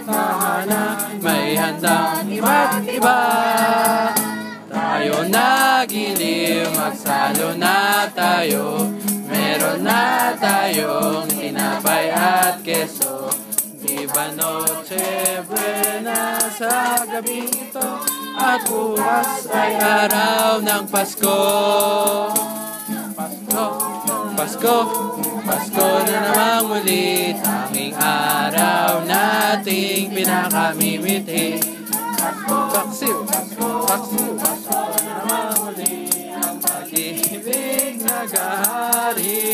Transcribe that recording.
tahanan, may handang iba't iba. Tayo nagiliw, magsalo na tayo. Meron na tayong tinapay at keso. Viva Noche Buena sa gabing ito, at bukas ay araw ng Pasko. Pasko, Pasko na namang muli, tanging araw nating pinakamimiti. Paksiw, Paksiw, Pasko na namang muli, ang pag-ibig nagahari.